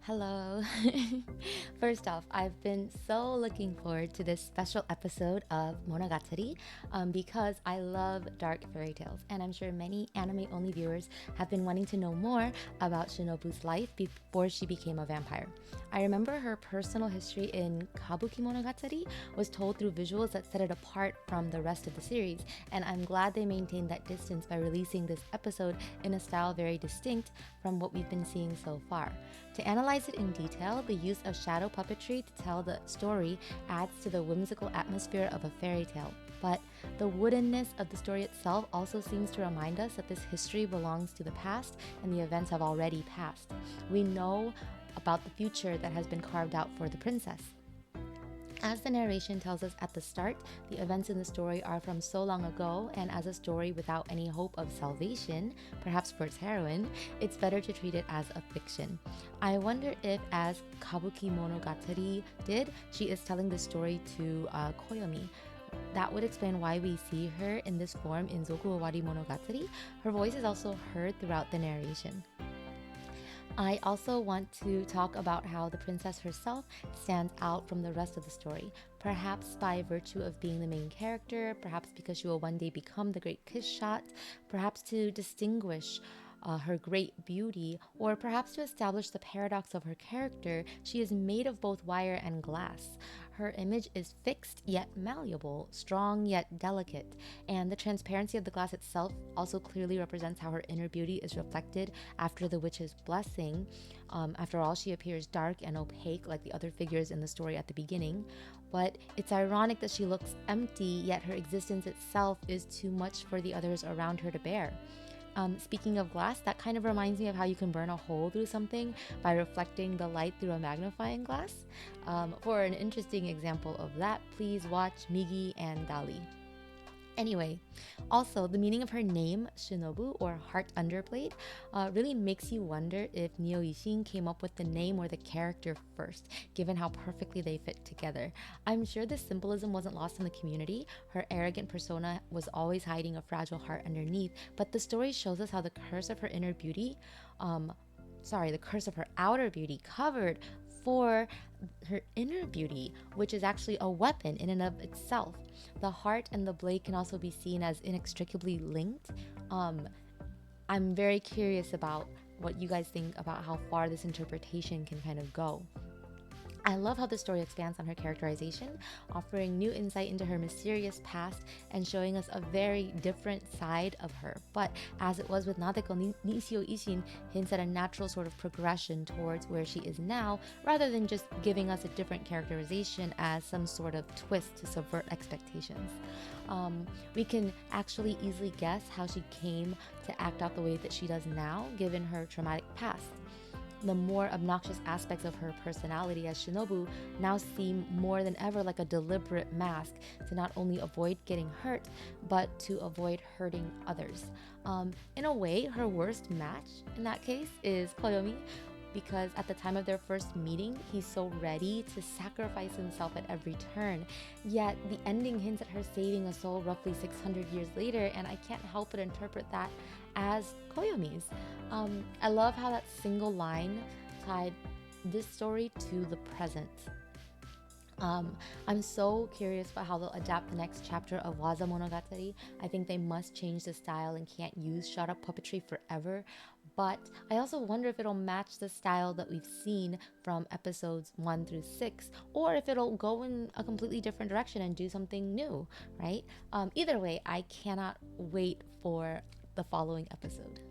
Hello. First off, I've been so looking forward to this special episode of Monogatari because I love dark fairy tales, and I'm sure many anime only viewers have been wanting to know more about Shinobu's life before she became a vampire. I remember her personal history in Kabuki Monogatari was told through visuals that set it apart from the rest of the series, and I'm glad they maintained that distance by releasing this episode in a style very distinct from what we've been seeing so far. To analyze it in detail, the use of shadow puppetry to tell the story adds to the whimsical atmosphere of a fairy tale. But the woodenness of the story itself also seems to remind us that this history belongs to the past and the events have already passed. We know about the future that has been carved out for the princess. As the narration tells us at the start, the events in the story are from so long ago, and as a story without any hope of salvation, perhaps for its heroine, it's better to treat it as a fiction. I wonder if, as Kabuki Monogatari did, she is telling the story to Koyomi. That would explain why we see her in this form in Zoku Owari Monogatari. Her voice is also heard throughout the narration. I also want to talk about how the princess herself stands out from the rest of the story, perhaps by virtue of being the main character, perhaps because she will one day become the great kiss shot, perhaps to distinguish her great beauty, or perhaps to establish the paradox of her character. She is made of both wire and glass. Her image is fixed yet malleable, strong yet delicate, and the transparency of the glass itself also clearly represents how her inner beauty is reflected after the witch's blessing. After all, she appears dark and opaque like the other figures in the story at the beginning. But it's ironic that she looks empty, yet her existence itself is too much for the others around her to bear. Speaking of glass, that kind of reminds me of how you can burn a hole through something by reflecting the light through a magnifying glass. For an interesting example of that, please watch Migi and Dali. Anyway, also the meaning of her name, Shinobu, or heart underplate, really makes you wonder if Neo Ishin came up with the name or the character first, given how perfectly they fit together. I'm sure this symbolism wasn't lost on the community. Her arrogant persona was always hiding a fragile heart underneath, but the story shows us how the curse of her the curse of her outer beauty covered for her inner beauty, which is actually a weapon in and of itself. The heart and the blade can also be seen as inextricably linked. I'm very curious about what you guys think about how far this interpretation can kind of go. I love how the story expands on her characterization, offering new insight into her mysterious past and showing us a very different side of her. But as it was with Nadeko, Nishio Ishin hints at a natural sort of progression towards where she is now, rather than just giving us a different characterization as some sort of twist to subvert expectations. We can actually easily guess how she came to act out the way that she does now, given her traumatic past. The more obnoxious aspects of her personality as Shinobu now seem more than ever like a deliberate mask to not only avoid getting hurt, but to avoid hurting others. In a way, her worst match in that case is Koyomi, because at the time of their first meeting, he's so ready to sacrifice himself at every turn. Yet the ending hints at her saving a soul roughly 600 years later, and I can't help but interpret that as Koyomi's. I love how that single line tied this story to the present. I'm so curious about how they'll adapt the next chapter of Waza Monogatari. I think they must change the style and can't use shot up puppetry forever. But I also wonder if it'll match the style that we've seen from episodes 1 through 6, or if it'll go in a completely different direction and do something new, right? Either way, I cannot wait for the following episode.